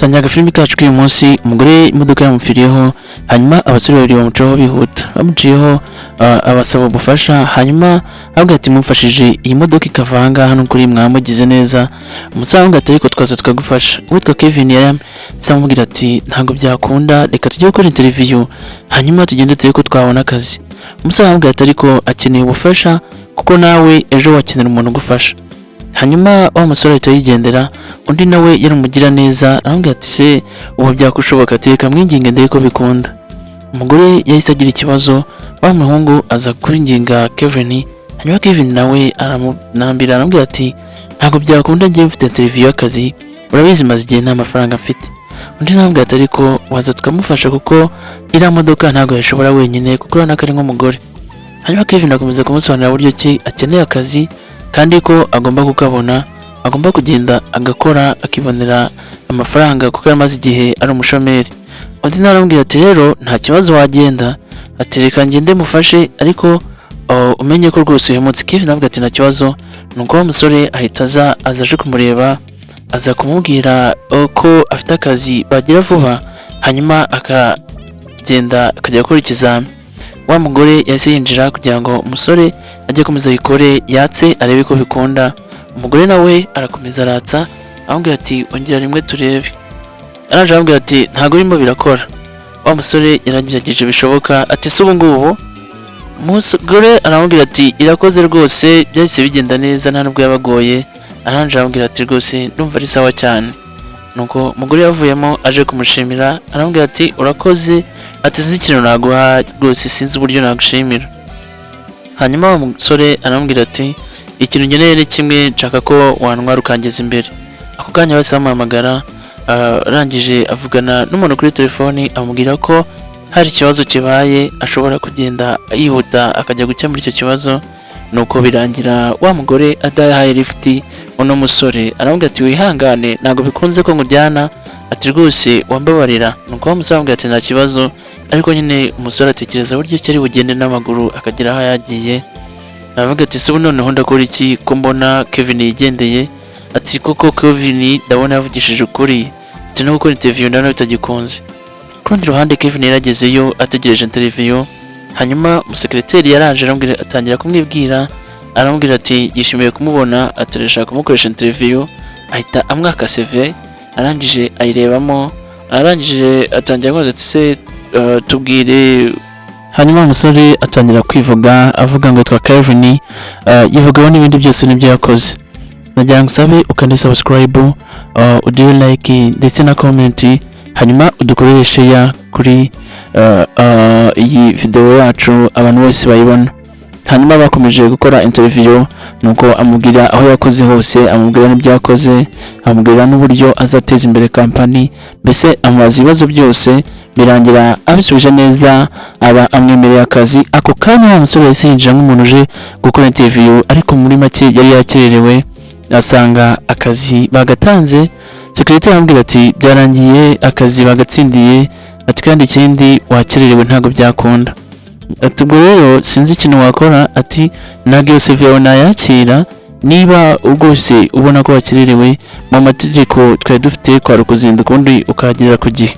tangira filimi kacu k'uyu munsi. Umugore imodoka yamupfiriyeho, hanyuma abasore babiri bamucaho bihuta, bamuciyeho abasaba ubufasha, hanyuma avuga ati mufashije iyi modoka ikavanga hano kuri mwamugize neza. Umusore avuga ati ariko twaza tukagufasha. Uwitwa Kevin yaramubwira ati ntabwo byakunda, reka tujye gukora interview hanyuma tugende turebe ko twabona akazi. Umusore avuga ati ariko akeneye ubufasha kuko nawe ejo wakenera umuntu ugufasha. Hanyuma wa musore ahita yigendera, undi nawe yarumugira neza aramubwira ati se ubu byakushoboka teka mwinginge ndebe ko bikunda. Umugore yahise agira ikibazo, wa muhungu aza kuringinga Kevin, hanyuma Kevin nawe aramunambira aramubwira ati ntabwo byakunda, ngiye mfite interview y'akazi, urabizi maze igihe nta mafaranga mfite. Undi naramubwira ati ariko waza tukamufasha kuko iriya modoka ntabwo yashobora wenyine kuko urabona ko ari nk'umugore. Hanyuma Kevin akomeza kumusobanurira uburyo ki akeneye akazi kandi ko agomba kukabona, agomba kugenda agakora akibonera amafaranga kuko yamaze igihe ari umushomeri. Undi naramubwira ati rero nta kibazo wagenda, ati reka ngende mufashe ariko umenye ko rwose uhemutse. Kevin avuga ati nta kibazo. Nuko wa musore ahita aje kumureba, aza kumubwira ko afite akazi bagira vuba, hanyuma akagenda akajya gukora ikizamini. Wa mugore yahise yinjira kugira ngo umusore ajye komeza yikore yatse arebe ko bikunda. Umugore nawe arakomeza aratsa amubwira ati ongera rimwe turebe. Araje amubwira ati ntago urimo birakora. Wa musore yaragerageje bishoboka, ati se ubu ngubu? Umugore aramubwira ati irakoze rwose, byahise bigenda neza nta nubwo yabagoye. Aranje amubwira ati rwose ndumva ari sawa cyane. Nuko umugore yavuyemo aje kumushimira, aramubwira ati urakoze, ati sinzi ikintu naguha rwose, sinzi uburyo nagushimira. Hanyuma wa musore aramubwira ati ikintu ngeneye ni kimwe, nshaka ko wantwara ukangeza imbere. Ako kanya bahise bamuhamagara, arangije avugana n'umuntu kuri telefoni amubwira ko hari ikibazo kibaye, ashobora kugenda yihuta akajya gukemura icyo kibazo. Nuko birangira wa mugore adahaye lift uno musore. Aramubwira ati wihangane ntabwo bikunze ko ngujyana, ati rwose wambabarira. Nuko wa musore aramubwira ati nta kibazo, ariko nyine umusore atekereza uburyo cyari bugende n'amaguru akagera aho yagiye. Aravuga ati se noneho ndakora iki ko mbona Kevin yigendeye? Ati koko Kevin ndabona yavugishije ukuri, ati no gukora interview ndabona bitagikunze. Ku rundi ruhande Kevin yaragezeyo ategereje interview, hanyuma umusekreteri yaraje atangira kumwibwira, aramubwira ati yishimiye kumubona, aturashaka kumukoresha interview. Ahita amwaka CV, arangije ayirebamo, arangije atangira kubaza ati se tubwire. Hanyuma umusore atangira kwivuga avuga ngo yitwa Kevin, yivugaho n'ibindi byose nibyo yakoze. Nagira ngo usabe ukande subscribe, uduhe like ndetse na comment, hanyuma udukorere share kuri iyi video yacu abantu bose bayibona. Hanyuma bakomeje gukora interview, nuko amubwira aho yakoze hose, amubwira n'ibyo yakoze, amubwira n'uburyo azateza imbere company, mbese amubaza ibibazo byose. Birangira abisubije neza, aba amwemereye akazi. Ako kanya wa musore yahise yinjira nk'umuntu uje gukora interview, ariko muri make yari yakererewe, asanga akazi bagatanze. Sekretari amubwira ati byarangiye, akazi bagatsindiye, ati kandi ikindi wakererewe ntabwo byakunda. Ati ubwo rero sinzi ikintu wakora, ati ntabwo CV nayakira niba rwose ubona ko wakererewe. Mu mategeko twari dufite kwa rukuzinduka undi ukahagirira ku gihe.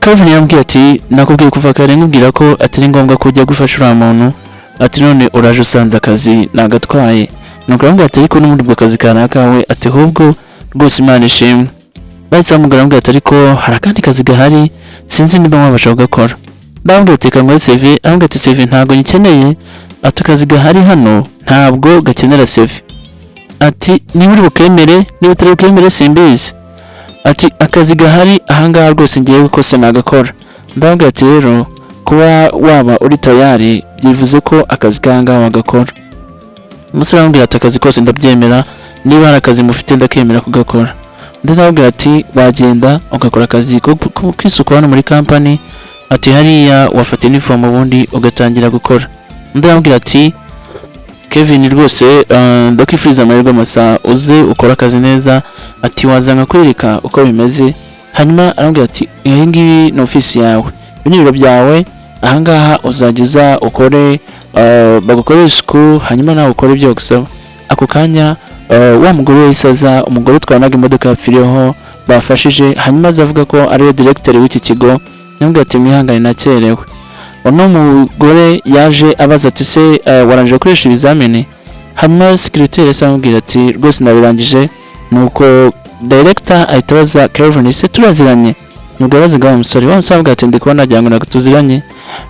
Kevin yambwiye ati nakubwiye kuva kare nkubwira ko atari ngombwa ko ujya gufasha uriya muntu, ati none uraje usanze akazi nagatwaye. Nuko yambwiye ati ariko n'ubundi bw'akazi kanakawe, ati ahubwo rwose Imana ishimwe. Bahise bamubwira ambwiye ati ariko hari akandi kazi gahari sinzi niba mwabasha kugakora. Ndamubwira ati kangoye CV, ambwiye ati CV ntabwo nyikeneye, ati akazi gahari hano ntabwo gakenera CV. Ati niba uri bukemere, niba utari bukemere simbizi. Ati akazi gahari ahangaha rwose ngiye gukose nagakora. Ndamubwira ati rero kuba waba uri tayari byivuze ko akazi kangaha wagakora. Umusore arambwira ati akazi kose ndabyemera, niba hari akazi mufite ndakemera kugakora. Ndamubwira ati wagenda ugakora akazi ko kwisuku hano muri company, ati hariya wafata uniform ubundi ugatangira gukora. Ndamubwira ati Kevin rwose ndakifuriza amahirwe masa, uze ukora akazi neza, ati wazanga kwereka uko bimeze. Hanyuma arambwira ati iyi ngiyi ni office yawe, ibi biro byawe, ahangaha uzajya ukore bagukorera isuku, hanyuma nawe ukore ibyo gusaba. Ako kanya wa mugore w'isaza, umugore twanaga imodoka yapfiriyeho, bafashije, hanyuma azavuga ko ariwe directeur w'iki kigo. Nabwo ati mwihangane nakerewe. Uno mugore yaje abaza ati se warangije gukoresha ibizamini? Hanyuma secretary asamubwira ati rwose nabirangije. Nuko director ahita abaza Kelvin se turaziranye? Nubwo abazaga umusore avuga ati ndi kubona nagira ngo natuziranye.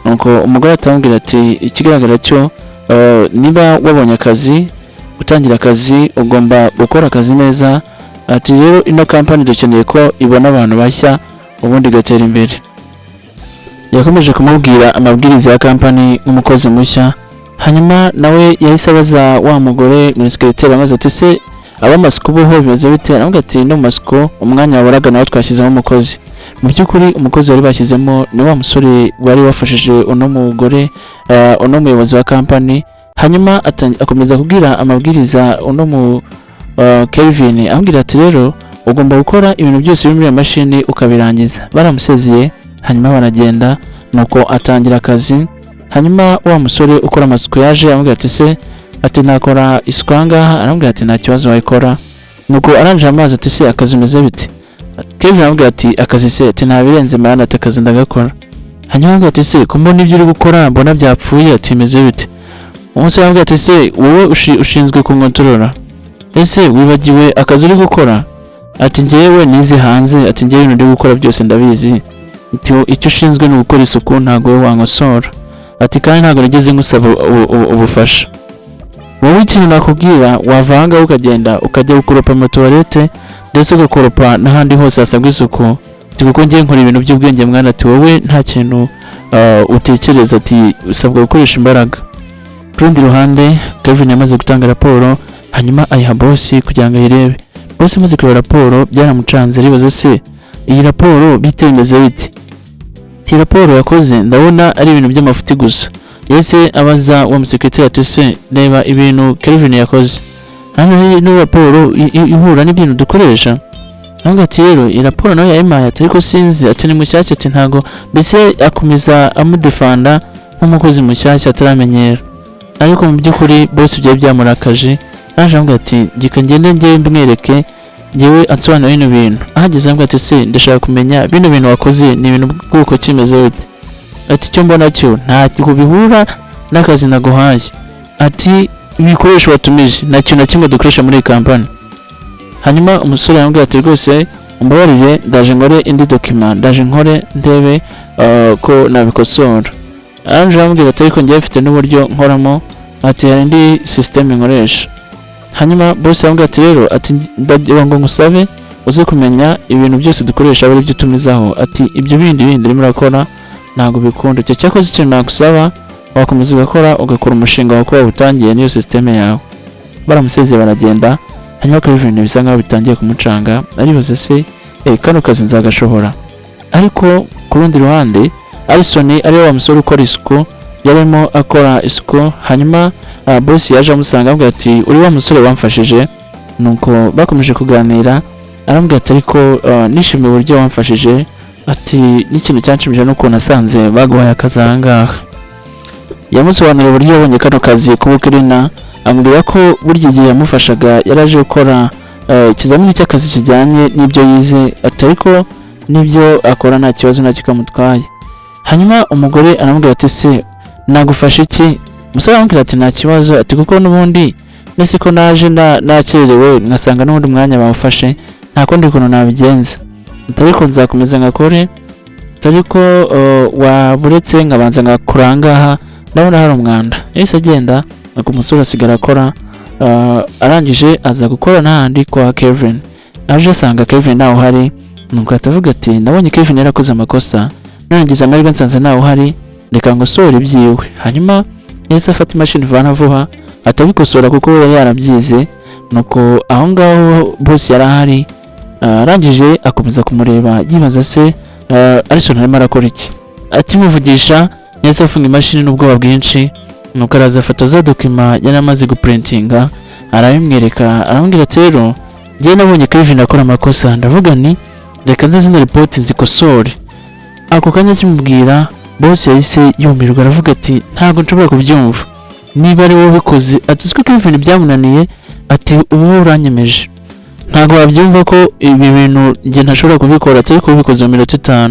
Nuko umugore atamubwira ati ikigaragara cyo niba wabonye akazi, gutangira akazi ugomba gukora akazi neza. Ati rero ino company dukeneye ko ibona abantu bashya ubundi gatera imbere. Yakomeje kumubwira amabwiriza ya company nk'umukozi mushya. Hanyuma nawe yahise abaza wa mugore muri secretary amaze ati se abamasuku boho bimeze bite? Nabwo ati no masuku umwanya waboraga nawe twashyizemo umukozi. Mu by'ukuri umukozi wari bashyizemo ni wa musore wari wafashije uno mugore, uno muyobozi wa company. Hanyuma akomeza kubwira amabwiriza uno mu Kelvin ambwira ati rero ugomba gukora ibintu byose biri muri mashini ukabirangiza. Baramusezeye hanyuma baragenda, nuko atangira akazi. Hanyuma wa musore ukora amasuku yaje ambwira ati se ati nakora isuku ngaha? Arambwira ati nta kibazo wayikora. Nuko aranje amazi ati se akazi meze bite? Kelvin ambwira ati akazi se ati nta birenze marana ati akazi ndagakora. Hanyuma ambwira ati se kumbona ibyo uri gukora mbona byapfuye ati meze bite? Umusore ambwira ati se wowe ushinzwe kunkontorora? Ese wibagiwe akazi uri gukora? Ati njyewe nize hanze, ati njyewe ibintu ndi gukora byose ndabizi. Icyo ushinzwe ni gukora isuku, ntago wowe wankosora. Ati kandi ntago nigeze ngusaba ubufasha. Wowe ikintu nakubwira wavanga ukagenda ukajya gukoropa mu toilette ndetse ugakoropa n'ahandi hose hasabwa isuku. Ati kuko ngiye nkora ibintu by'ubwenge mwana. Ati wowe nta kintu utekereza, ati usabwa gukoresha imbaraga. Ku rundi ruhande Kevin yamaze gutanga raporo, hanyuma ayiha boss kugira ngo ayirebe. Boss amaze kureba raporo byaramucanze, ribaza se iyi raporo bitemeze bite? Iyi raporo yakoze ndabona ari ibintu by'amafuti gusa. Yese abaza wa musekretari ati se reba ibintu Kelvin yakoze, hano ni raporo ihura n'ibintu dukoresha. Ntabwo ati rero iyi raporo nayo yayimaye ariko sinzi, ati ni mushyashya, ati ntago mbese akomeza amudefanda nk'umukozi mushyashya ataramenyera. Ariko mu by'ukuri boss byari byamurakaje. Naje ambwira ati gika ngende njye mbwereke ngewe ansobanura bino bintu. Ahageze ambwira ati se ndashaka kumenya bino bintu wakoze ni ibintu bw'uko kimeze bite? Ati cyo mbona cyo nta cyo bihura n'akazi naguhaye. Ati ibikoresho watumije nta kintu na kimwe dukoresha muri company. Hanyuma umusore yambwira ati rwose umbabarire ndaje nkore indi document, ndaje nkore ndebe ko nabikosora. Anje ambwira ati ariko ngiye mfite n'uburyo nkoramo, ati hari indi system nkoresha. Hanyuma boss yambwira ati rero ati ndagira ngo ngusabe uze kumenya ibintu byose dukoresha bari byo tumizaho. Ati ibyo bindi urimo urakora ntago bikunda. Icyo cyakoze ikintu nagusaba wakomeza ugakora umushinga wawe utangiye niyo system yawe. Baramusezeye baragenda. Hanyuma Kelvin bisa nkaho bitangiye kumucanga, aribaza se kano kazi nzagashobora. Ariko ku rundi ruhande Alison ari wa musore ukora isuku yarimo akora isuku. Hanyuma boss yaje amusanga ambwira ati uri wa musore wamfashije. Nuko bakomeje kuganira, arambwira ati ariko nishimiye uburyo wamfashije. Ati n'ikintu cyanshimije nuko nasanze baguhaye akazi ahangaha. Yamusobanurira uburyo yabonye kano kazi k'ubukirina, ambwira ko burya igihe yamufashaga yaraje gukora ikizamini cyakazi kijyanye n'ibyo yize. Ati ariko n'ibyo akora nta kibazo nacyo kamutwaye. Hanyuma umugore aramubwira ati se nagufasha iki? Umusore aramubwira ati nta kibazo, ati kuko n'ubundi nese ko naje nakerewe ngasanga n'ubundi mwanya bamufashe nta kundi kuntu nabigenza. Ariko nzakomeza ngakore, ariko waburetse ngabanza ngakurangaha ndabona hari umwanda. Yahise agenda, nuko umusore asigara akora. Arangije aza gukora n'ahandi kwa Kelvin. Aje asanga Kelvin nawe uhari, nuko atavuga ati ndabonye Kelvin yarakoze amakosa, nangize amahirwe nsanze nawe uhari, reka ngosore ibyiwe. Hanyuma yahise afata imashini vana vuba atabikosora kuko yari yarabyize. Nuko aho ngaho boss yari ahari. Arangije akomeza kumureba yibaza se Alison arimo arakora iki. Atimuvugisha yahise afunga imashini n'ubwoba bwinshi. Nuko araza afata za document yari amaze guprintinga arabimwereka, arambwira ati rero njye nabonye Kelvin akora amakosa, ndavuga ni reka nze zina report nzikosore. Ako kanya kimubwira boss yahise yumirwa, aravuga ati ntago nshobora kubyumva, niba ari wowe bikoze ati ko Kelvin byamunaniye, ati ubu uranyemeje. ntabwo wabyumva ko ibi bintu njye ntashobora kubikora atari kubikoze mu minota 5.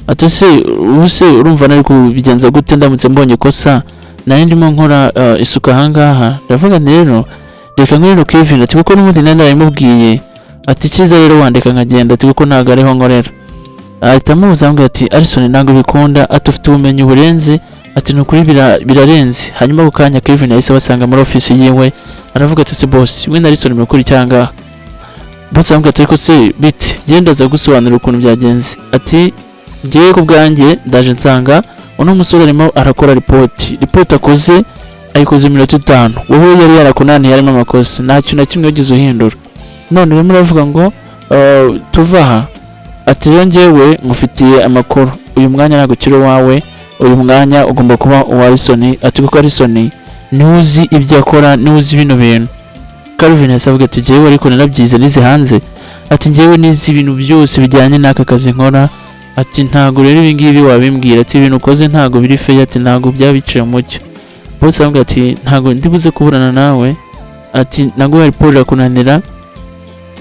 ati se ubuse urumva nari kubigenza gute ndamutse mbonye ikosa nari ndimo nkora isuka ahangaha. ndavuga nti rero reka nkwereke Kevin ati kuko n'ubundi nari narimubwiye ati cyiza rero wandeka nkagenda ati kuko ntabwo ariho nkorera. ahita amubuza ambwira ati Alison ntabwo bikunda ati ufite ubumenyi burenze ati nukuri birarenze. hanyuma ako kanya Kevin yahise basanga muri office yiwe aravuga ati se boss we na Alison mukuri cyangwa boss ambwira ati ariko se biti genda za gusobanura ukuntu byagenze. ati ngiye ku bwanjye ndaje nsanga uno musore arimo arakora report akoze ayikoze minota 5 wowe yari yarakunaniye harimo amakosa ntacyo na kimwe yagize uhindura. none rero muravuga ngo tuvaha ati rero njyewe ngufitiye amakuru uyu mwanya ntabwo kiri wawe uyu mwanya ugomba kuba uwa Alison. ati kuko Alison ntuzi ibyo akora ntuzi bino bintu. Calvin yasavuga ati njyewe ariko narabyize nize hanze ati njyewe nizi ibintu byose bijyanye n'aka kazi nkora ati ntago rero ibi ngibi wabimbwira ati ibintu ukoze ntago biri fair ati ntago byabiciye umucyo. bose bambwira ati ntago ndibuze kuburana nawe ati ntago wari Paul akunanira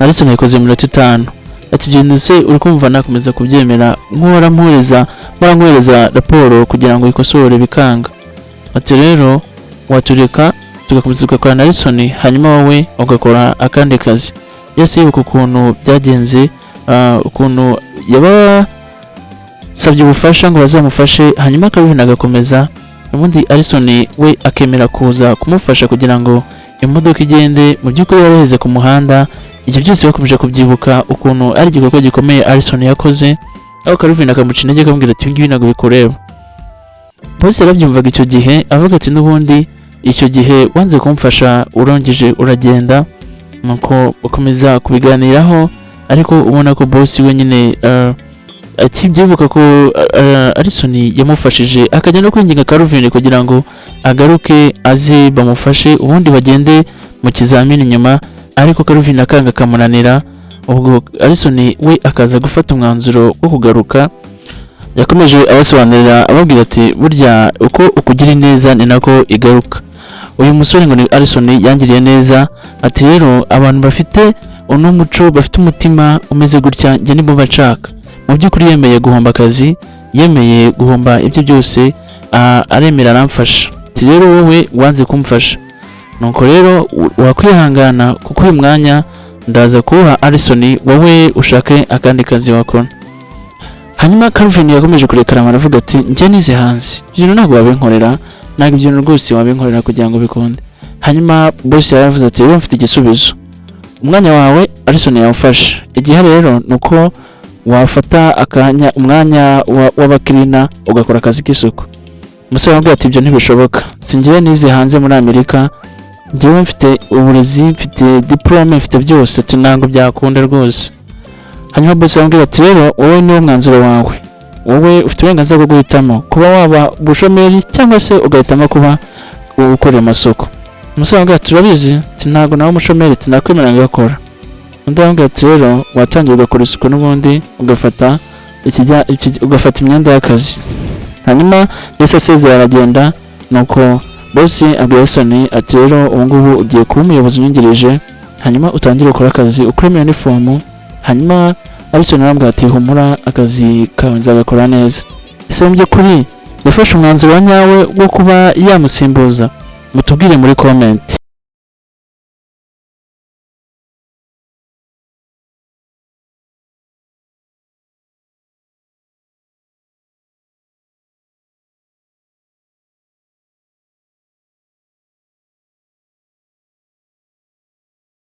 Alison yikoze mu minota 5. ati ibyo se uri kumva nakomeza kubyemera nkora mwohereza raporo kugira ngo ikosore bikanga. ati rero watureka tugakomeza gukora na Alison hanyuma wowe ugakora akandi kazi. yose yibuka ukuntu byagenze ukuntu yaba sabye ubufasha ngo bazamufashe hanyuma Calvin agakomeza ubundi Alison we akemera kuza kumufasha kugira ngo imodoka igende. mu by'ukuri yaraheze ku muhanda. ibyo byose bakomeje kubyibuka ukuntu ari igikorwa gikomeye Alison yakoze aho Calvin akamuca intege akamubwira ati ibingibi ntabwo bikureba. bose yarabyumvaga icyo gihe avuga ati n'ubundi icyo gihe wanze kumfasha urongeje uragenda. nuko bakomeza kubiganiraho ariko ubona ko boss we nyine akibyibuka ko Alison yamufashije akajya no kwinginga Calvin kugira ngo agaruke aze bamufashe ubundi bagende mu kizamini nyuma. ariko Calvin akanga kamunanira ubwo Alison we akaza gufata umwanzuro wo kugaruka. yakomeje abasobanurira ababwira ati burya uko ukugira neza ni nako igaruka. uyu musore ngo ni Alison yangiriye neza ati rero abantu bafite uno muco bafite umutima umeze gutya njye nibo bacaka. mu by'ukuri yemeye guhomba akazi yemeye guhomba ibyo byose aremera aramfasha. ati rero wowe wanze kumfasha nuko rero wakwihangana kuko uyu mwanya ndaza kuha Alison wowe ushake akandi kazi wakora. hanyuma Calvin yakomeje kurekana aravuga ati njye nize hanze ibyo ntabwo wabinkorera ntabwo ibyo rwose wabinkorera kugira ngo bikunde. hanyuma boss yaravuze ati rero mfite igisubizo umwanya wawe Alison yawufashe. igihe rero nuko wafata umwanya w'abakirina ugakora akazi k'isuku. umusore wambwira ati ibyo ntibishoboka ati njyewe nize hanze muri Amerika njyewe mfite uburezi mfite diplome mfite byose ati ntabwo byakunda rwose. hanyuma boss yambwira ati rero wowe niwo mwanzuro wawe wowe ufite uburenganzira bwo guhitamo kuba waba bushomeri cyangwa se ugahitamo kuba ukorera amasoko. umusore wambwira ati turabizi ati ntabwo nawe umushomeri tunakwemera ngakora. undi wambwira ati rero watangiye ugakora isuku n'ubundi ugafata imyenda y'akazi. hanyuma yese asezera aragenda. nuko boss abwira Alison ati rero ubu ngubu ugiye kuba umuyobozi unyungirije hanyuma utangire gukora akazi ukuremo uniform. hanyuma Alison arambwira ati humura akazi kawe nzagakora neza. ese mu by'ukuri yafashe umwanzuro wa nyawe wo kuba yamusimbuza mutubwire muri comment.